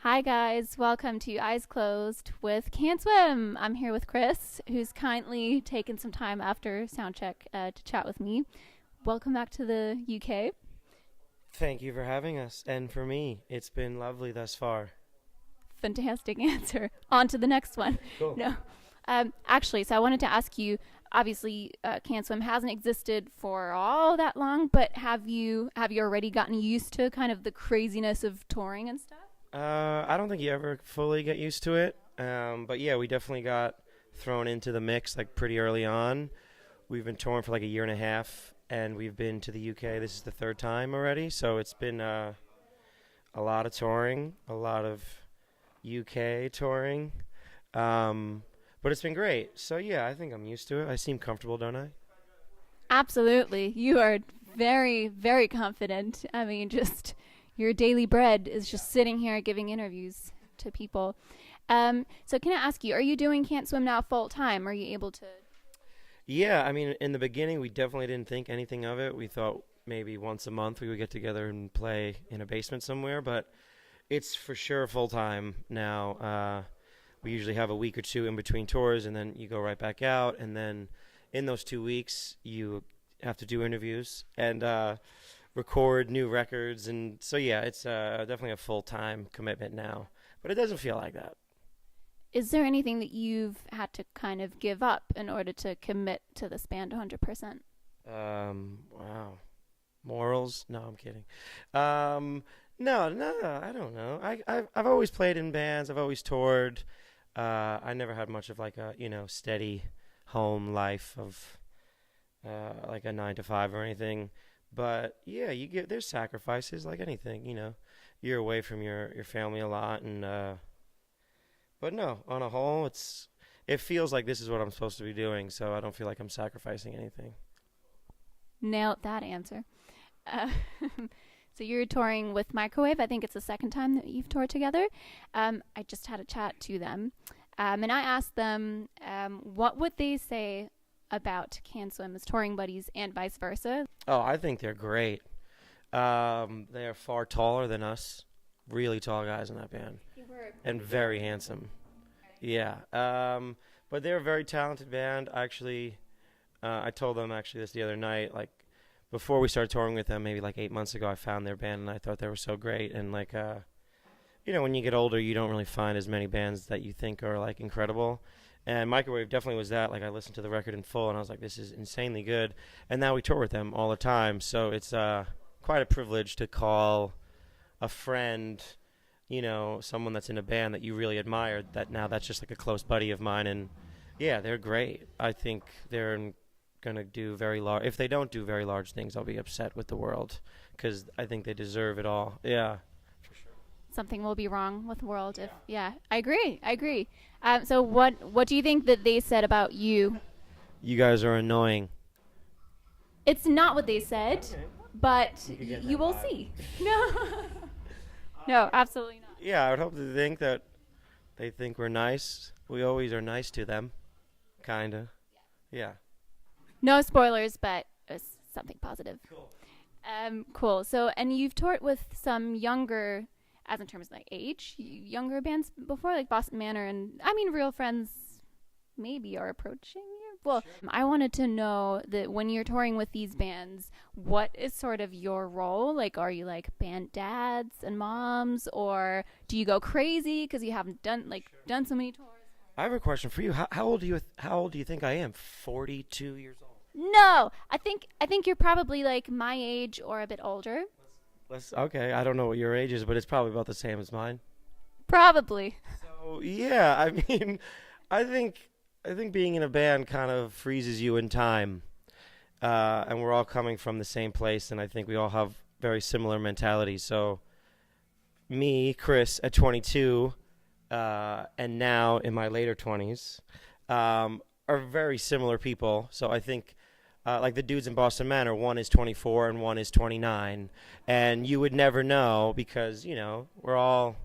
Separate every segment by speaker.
Speaker 1: Hi guys, welcome to Eyes Closed with Can't Swim. I'm here with Chris, who's kindly taken some time after soundcheck to chat with me. Welcome back to the UK.
Speaker 2: Thank you for having us. And for me, it's been lovely thus far.
Speaker 1: Fantastic answer. On to the next one.
Speaker 2: Cool.
Speaker 1: No, actually, so I wanted to ask you. Obviously, Can't Swim hasn't existed for all that long, but have you already gotten used to kind of the craziness of touring and stuff?
Speaker 2: I don't think you ever fully get used to it. But yeah, we definitely got thrown into the mix like pretty early on. We've been touring for like a year and a half, and we've been to the UK. This is the third time already. So it's been a lot of touring, a lot of UK touring. But it's been great. So yeah, I think I'm used to it. I seem comfortable, don't I?
Speaker 1: Absolutely. You are very, very confident. I mean, just your daily bread is just sitting here giving interviews to people. So can I ask you, are you doing Can't Swim now full time? Are you able to?
Speaker 2: Yeah, I mean, in the beginning, we definitely didn't think anything of it. We thought maybe once a month we would get together and play in a basement somewhere, but it's for sure full time now. We usually have a week or two in between tours, and then you go right back out. And then in those 2 weeks, you have to do interviews and record new records. And so, yeah, it's definitely a full time commitment now. But it doesn't feel like that.
Speaker 1: Is there anything that you've had to kind of give up in order to commit to this band 100%?
Speaker 2: Wow. Morals? No, I'm kidding. No, I don't know. I've always played in bands. I've always toured. I never had much of like a steady home life of like a 9 to 5 or anything. But yeah, there's sacrifices like anything. You're away from your family a lot, and but no, on a whole, it feels like this is what I'm supposed to be doing. So I don't feel like I'm sacrificing anything.
Speaker 1: Nailed that answer. Uh, so you're touring with Microwave. I think it's the second time that you've toured together. I just had a chat to them, and I asked them what would they say about Can Swim as touring buddies and vice versa.
Speaker 2: Oh, I think they're great. They're far taller than us. Really tall guys in that band. And very handsome. Yeah. But they're a very talented band. Actually, I told them actually this the other night. Like before we started touring with them, maybe like 8 months ago, I found their band and I thought they were so great. And like, when you get older, you don't really find as many bands that you think are like incredible. And Microwave definitely was that. Like I listened to the record in full and I was like, this is insanely good. And now we tour with them all the time. So it's quite a privilege to call a friend, someone that's in a band that you really admired, that now that's just like a close buddy of mine. And yeah, they're great. I think they're going to do very large. If they don't do very large things, I'll be upset with the world because I think they deserve it all. Yeah, for sure.
Speaker 1: Something will be wrong with the world if yeah. I agree. So what do you think that they said about you?
Speaker 2: You guys are annoying.
Speaker 1: It's not what they said,
Speaker 2: Okay.
Speaker 1: but
Speaker 2: You could get
Speaker 1: you
Speaker 2: that
Speaker 1: will
Speaker 2: vibe.
Speaker 1: see. No. No, absolutely not.
Speaker 2: Yeah, I would hope to think that they think we're nice. We always are nice to them, kinda. Yeah.
Speaker 1: No spoilers, but it's something positive.
Speaker 2: Cool.
Speaker 1: Cool. So, and you've toured with some younger, as in terms of like age, younger bands before, like Boston Manor, and I mean, Real Friends maybe are approaching you. Well, I wanted to know that when you're touring with these bands, what is sort of your role? Like, are you like band dads and moms, or do you go crazy because you haven't done so many tours?
Speaker 2: I have a question for you. How old do you think I am? 42 years old.
Speaker 1: No, I think you're probably like my age or a bit older.
Speaker 2: Okay, I don't know what your age is, but it's probably about the same as mine.
Speaker 1: Probably.
Speaker 2: So yeah, I mean, I think being in a band kind of freezes you in time, and we're all coming from the same place, and I think we all have very similar mentalities. So me, Chris, at 22, and now in my later 20s, are very similar people. So I think. Like the dudes in Boston Manor, one is 24 and one is 29, and you would never know because we're all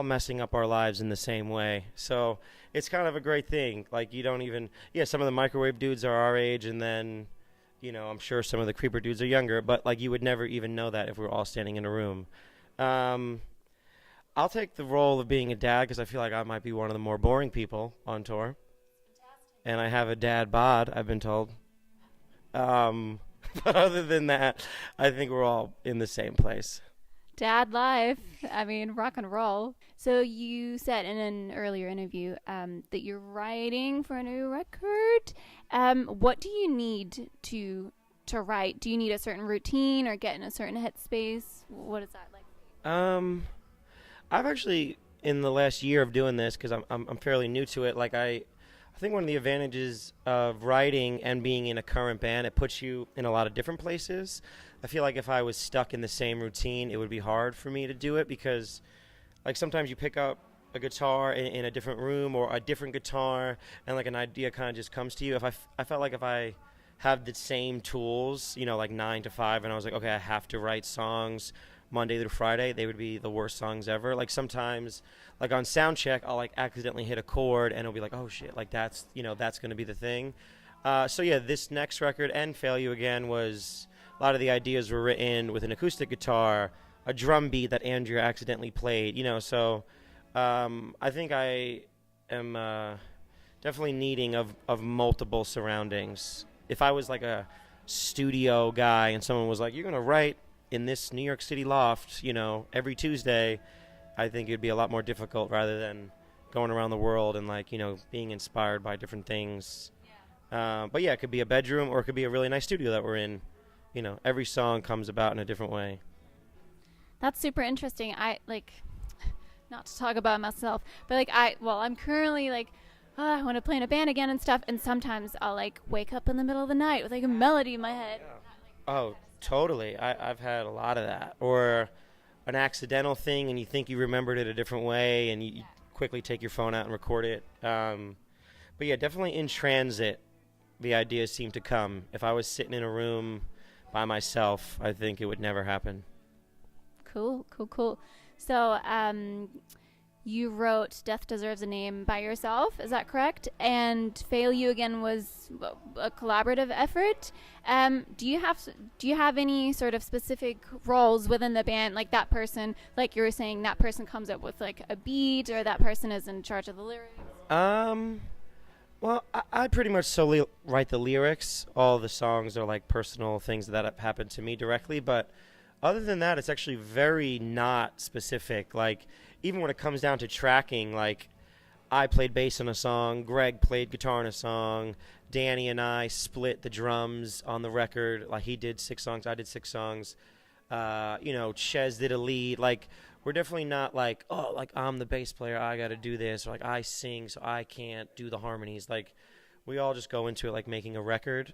Speaker 2: messing up our lives in the same way. So it's kind of a great thing. Like you don't even some of the Microwave dudes are our age, and then I'm sure some of the Creeper dudes are younger, but like you would never even know that if we were all standing in a room. Um, I'll take the role of being a dad because I feel like I might be one of the more boring people on tour. And I have a dad bod, I've been told. Um, but other than that, I think we're all in the same place.
Speaker 1: Dad life. I mean, rock and roll. So you said in an earlier interview that you're writing for a new record. What do you need to write? Do you need a certain routine or get in a certain headspace? What is that like?
Speaker 2: I've actually in the last year of doing this because I'm fairly new to it. Like I think one of the advantages of writing and being in a current band, it puts you in a lot of different places. I feel like if I was stuck in the same routine, it would be hard for me to do it because, like, sometimes you pick up a guitar in a different room or a different guitar, and like an idea kind of just comes to you. I felt like if I have the same tools, you know, like 9 to 5, and I was like, okay, I have to write songs Monday through Friday, they would be the worst songs ever. Like sometimes, like on sound check, I'll like accidentally hit a chord, and it'll be like, oh shit, like that's going to be the thing. So yeah, this next record and Fail You Again was a lot of the ideas were written with an acoustic guitar, a drum beat that Andrea accidentally played, you know. So I think I am definitely needing of multiple surroundings. If I was like a studio guy and someone was like, you're going to write in this New York City loft, you know, every Tuesday, I think it'd be a lot more difficult rather than going around the world and, like, you know, being inspired by different things. But yeah, it could be a bedroom or it could be a really nice studio that we're in. You know, every song comes about in a different way.
Speaker 1: That's super interesting. I like, not to talk about myself, but like I'm currently like, I want to play in a band again and stuff. And sometimes I'll like wake up in the middle of the night with like a melody in my head.
Speaker 2: Yeah. Oh, totally. I've had a lot of that. Or an accidental thing and you think you remembered it a different way and you quickly take your phone out and record it. But yeah, definitely in transit, the ideas seem to come. If I was sitting in a room by myself, I think it would never happen.
Speaker 1: Cool. So, you wrote "Death Deserves a Name" by yourself, is that correct? And "Fail You Again" was a collaborative effort. Do you have any sort of specific roles within the band? Like that person, like you were saying, that person comes up with like a beat, or that person is in charge of the lyrics.
Speaker 2: Well, I pretty much solely write the lyrics. All the songs are like personal things that have happened to me directly, but other than that, it's actually very not specific. Like, even when it comes down to tracking, like, I played bass on a song, Greg played guitar on a song, Danny and I split the drums on the record. Like, he did 6 songs, I did 6 songs. You know, Ches did a lead. Like, we're definitely not like, oh, like, I'm the bass player, I got to do this. Or, like, I sing, so I can't do the harmonies. Like, we all just go into it like making a record.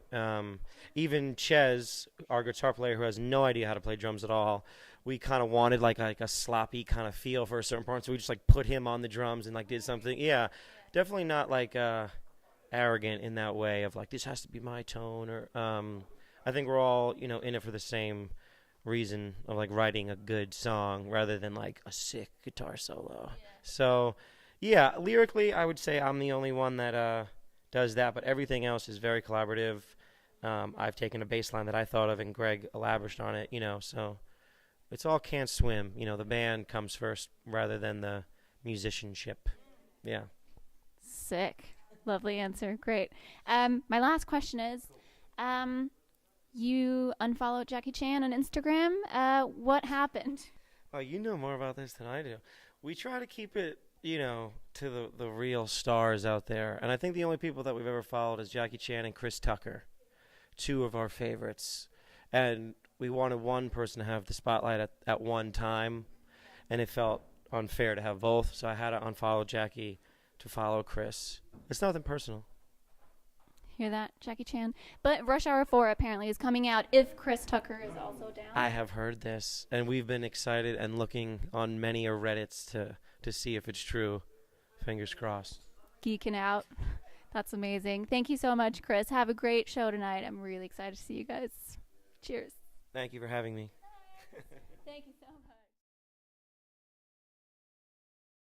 Speaker 2: Even Ches, our guitar player who has no idea how to play drums at all, we kind of wanted like a sloppy kind of feel for a certain part, so we just like put him on the drums and like did something. Yeah, definitely not like arrogant in that way of like this has to be my tone. Or I think we're all, you know, in it for the same reason of like writing a good song rather than like a sick guitar solo. Yeah. So yeah, lyrically I would say I'm the only one that does that, but everything else is very collaborative. I've taken a bass line that I thought of and Greg elaborated on it, you know, so it's all can't swim. You know, the band comes first rather than the musicianship. Yeah.
Speaker 1: Sick. Lovely answer. Great. My last question is, you unfollowed Jackie Chan on Instagram. What happened?
Speaker 2: Oh, you know more about this than I do. We try to keep it, you know, to the real stars out there. And I think the only people that we've ever followed is Jackie Chan and Chris Tucker, 2 of our favorites. And we wanted one person to have the spotlight at one time, and it felt unfair to have both, so I had to unfollow Jackie to follow Chris. It's nothing personal.
Speaker 1: Hear that, Jackie Chan? But Rush Hour 4 apparently is coming out if Chris Tucker is also down.
Speaker 2: I have heard this, and we've been excited and looking on many Reddits to see if it's true. Fingers crossed.
Speaker 1: Geeking out. That's amazing. Thank you so much, Chris. Have a great show tonight. I'm really excited to see you guys. Cheers.
Speaker 2: Thank you for having me.
Speaker 1: Thank you so much.